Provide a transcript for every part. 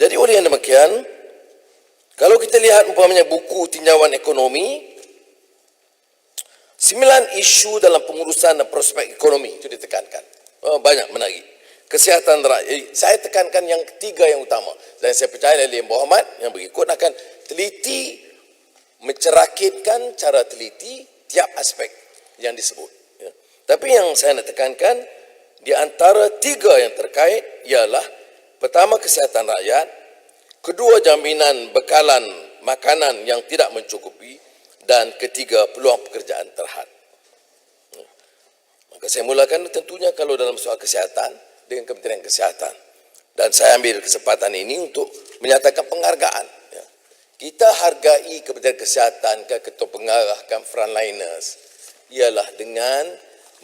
Jadi oleh yang demikian, kalau kita lihat umpamanya buku tinjauan ekonomi, 9 isu dalam pengurusan dan prospek ekonomi itu ditekankan. Banyak menarik. Kesihatan rakyat, saya tekankan yang ketiga yang utama. Dan saya percaya Laili Muhammad yang berikut akan teliti, mencerakitkan cara teliti tiap aspek yang disebut. Ya. Tapi yang saya nak tekankan, di antara 3 yang terkait ialah pertama kesihatan rakyat, kedua jaminan bekalan makanan yang tidak mencukupi, dan ketiga peluang pekerjaan terhad. Maka saya mulakan tentunya kalau dalam soal kesihatan dengan Kementerian Kesihatan. Dan saya ambil kesempatan ini untuk menyatakan penghargaan. Ya. Kita hargai Kementerian Kesihatan, ketua pengarah, frontliners, ialah dengan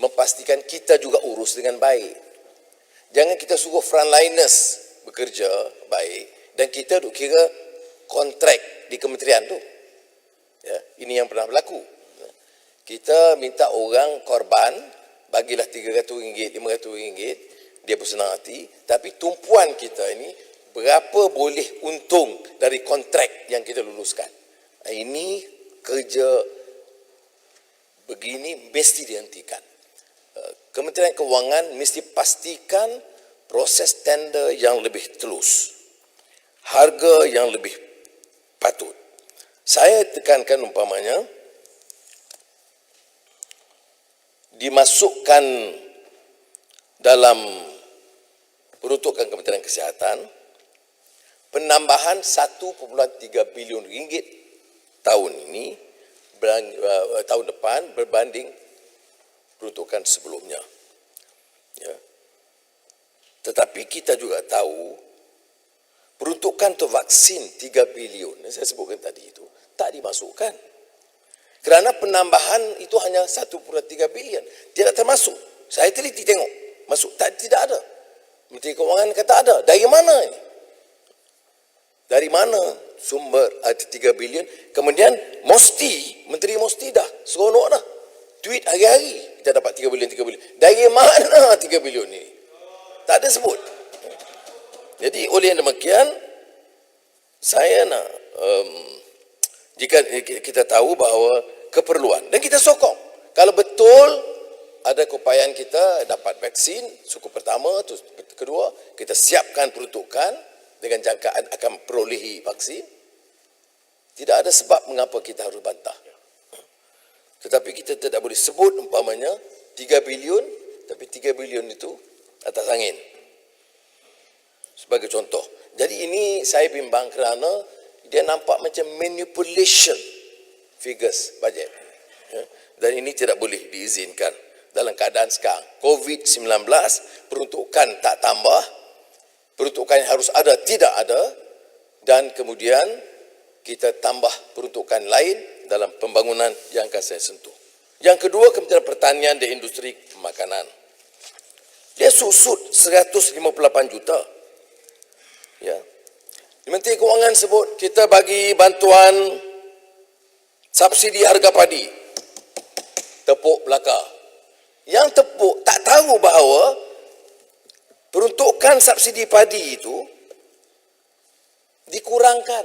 memastikan kita juga urus dengan baik. Jangan kita suruh frontliners bekerja baik dan kita duk kira kontrak di kementerian tu. Ya, ini yang pernah berlaku. Kita minta orang korban, bagilah RM300, RM500, dia bersenang hati, tapi tumpuan kita ini berapa boleh untung dari kontrak yang kita luluskan. Ini kerja begini mesti dihentikan. Kementerian Kewangan mesti pastikan proses tender yang lebih telus, harga yang lebih patut. Saya tekankan umpamanya dimasukkan dalam peruntukan Kementerian Kesihatan penambahan 1.3 bilion ringgit tahun ini, tahun depan berbanding peruntukan sebelumnya. Ya. Tetapi kita juga tahu peruntukan untuk vaksin 3 bilion yang saya sebutkan tadi itu tak dimasukkan. Kerana penambahan itu hanya 1.3 bilion. Tidak termasuk. Saya teliti tengok. Masuk tidak ada. Menteri Kewangan kata ada. Dari mana ini? Dari mana sumber 3 bilion? Kemudian Menteri Mosti dah seronok dah. Tweet hari-hari kita dapat 3 bilion. Dari mana 3 bilion ini? Tak ada sebut. Jadi oleh yang demikian, saya nak jika kita tahu bahawa keperluan dan kita sokong, kalau betul ada keupayaan kita dapat vaksin suku pertama, terus kedua kita siapkan peruntukan dengan jangkaan akan perolehi vaksin, tidak ada sebab mengapa kita harus bantah. Tetapi kita tidak boleh sebut umpamanya 3 bilion, tapi 3 bilion itu atas angin. Sebagai contoh. Jadi ini saya bimbang kerana dia nampak macam manipulation figures bajet. Ya. Dan ini tidak boleh diizinkan dalam keadaan sekarang. COVID-19, peruntukan tak tambah, peruntukan yang harus ada tidak ada, dan kemudian kita tambah peruntukan lain dalam pembangunan yang akan saya sentuh. Yang kedua, Kementerian Pertanian dan Industri Makanan. Dia susut 158 juta. Ya. Menteri Kewangan sebut kita bagi bantuan subsidi harga padi. Tepuk belakang. Yang tepuk tak tahu bahawa peruntukan subsidi padi itu dikurangkan.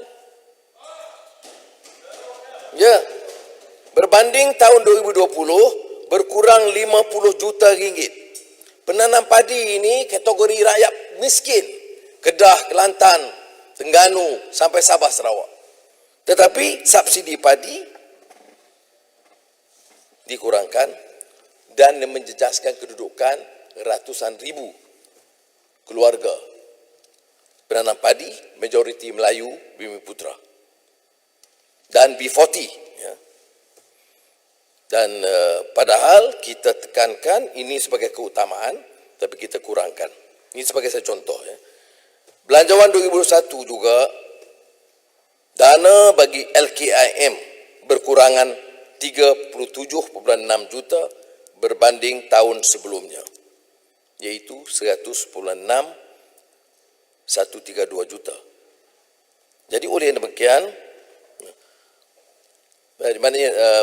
Ya. Berbanding tahun 2020 berkurang 50 juta ringgit. Penanam padi ini kategori rakyat miskin. Kedah, Kelantan, Terengganu sampai Sabah, Sarawak. Tetapi subsidi padi dikurangkan dan menjejaskan kedudukan ratusan ribu keluarga penanam padi, majoriti Melayu, Bumi-Putra dan B40. Ya. Dan padahal kita tekankan ini sebagai keutamaan, tapi kita kurangkan. Ini sebagai saya contoh. Ya. Belanjawan 2021 juga dana bagi LKIM berkurangan 37.6 juta berbanding tahun sebelumnya, yaitu 100.6 132 juta. Jadi oleh demikian,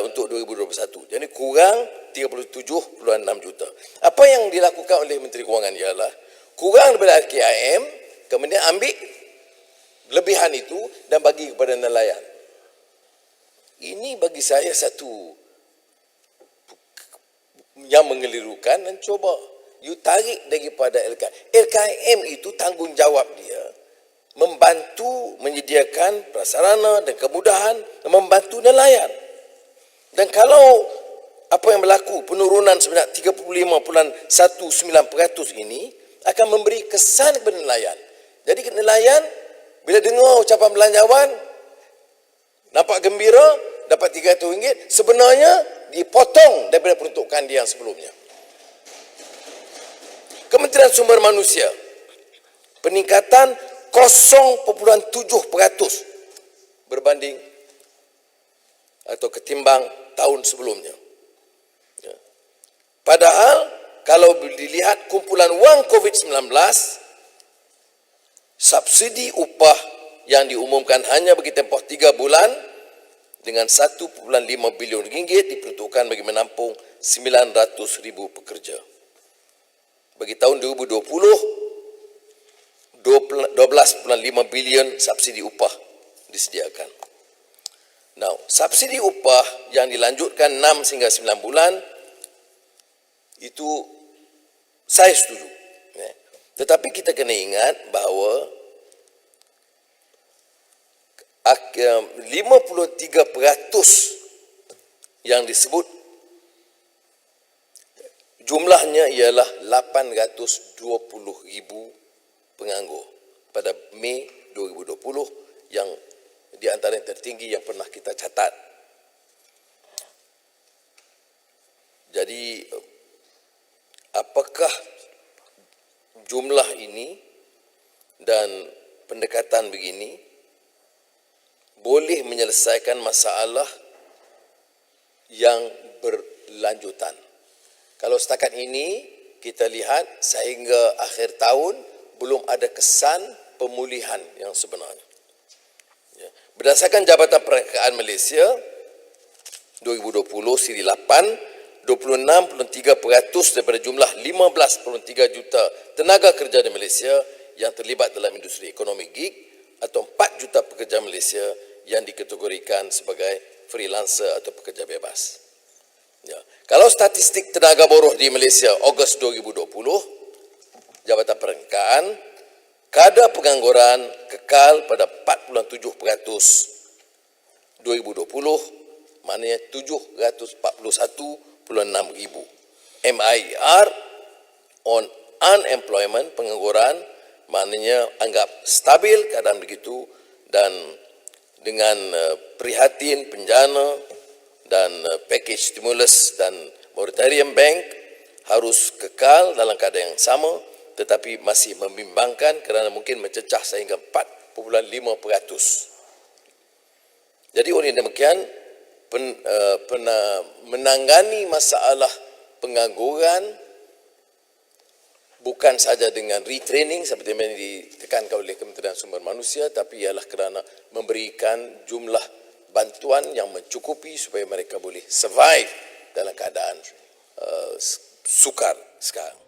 untuk 2021, jadi kurang 37.6 juta. Apa yang dilakukan oleh Menteri Kewangan ialah kurang daripada LKIM, kemudian ambil lebihan itu dan bagi kepada nelayan. Ini bagi saya satu yang mengelirukan, dan coba you tarik daripada LKM. LKM itu tanggungjawab dia membantu menyediakan prasarana dan kemudahan dan membantu nelayan. Dan kalau apa yang berlaku, penurunan sebanyak 35.19% ini akan memberi kesan kepada nelayan. Jadi nelayan bila dengar ucapan belanjawan nampak gembira, dapat RM300, sebenarnya dipotong daripada peruntukan dia yang sebelumnya. Kementerian Sumber Manusia, peningkatan 0.7% berbanding atau ketimbang tahun sebelumnya. Ya. Padahal kalau dilihat kumpulan wang COVID-19, subsidi upah yang diumumkan hanya bagi tempoh 3 bulan dengan 1.5 bilion ringgit diperuntukkan bagi menampung 900,000 pekerja. Bagi tahun 2020, 12.5 bilion subsidi upah disediakan. Now, subsidi upah yang dilanjutkan 6 hingga 9 bulan itu saya setuju. Tetapi kita kena ingat bahawa 53% yang disebut jumlahnya ialah 820,000 penganggur pada Mei 2020 yang di antara yang tertinggi yang pernah kita catat. Jadi apakah jumlah ini dan pendekatan begini boleh menyelesaikan masalah yang berlanjutan? Kalau setakat ini kita lihat sehingga akhir tahun belum ada kesan pemulihan yang sebenarnya. Ya. Berdasarkan Jabatan Perangkaan Malaysia 2020 siri 8, 26.3% daripada jumlah 15.3 juta tenaga kerja di Malaysia yang terlibat dalam industri ekonomi gig atau 4 juta pekerja Malaysia yang dikategorikan sebagai freelancer atau pekerja bebas. Ya. Kalau statistik tenaga buruh di Malaysia Ogos 2020, Jabatan Perangkaan, kadar pengangguran kekal pada 4.7% 2020, maknanya 741.6 ribu. MIR on unemployment, pengangguran, maknanya anggap stabil keadaan begitu, dan dengan prihatin penjana dan package stimulus dan moratorium bank harus kekal dalam keadaan yang sama, tetapi masih membimbangkan kerana mungkin mencecah sehingga 4.5%. Jadi oleh demikian menangani masalah pengangguran bukan saja dengan retraining seperti yang ditekankan oleh Kementerian Sumber Manusia, tapi ialah kerana memberikan jumlah bantuan yang mencukupi supaya mereka boleh survive dalam keadaan sukar sekarang.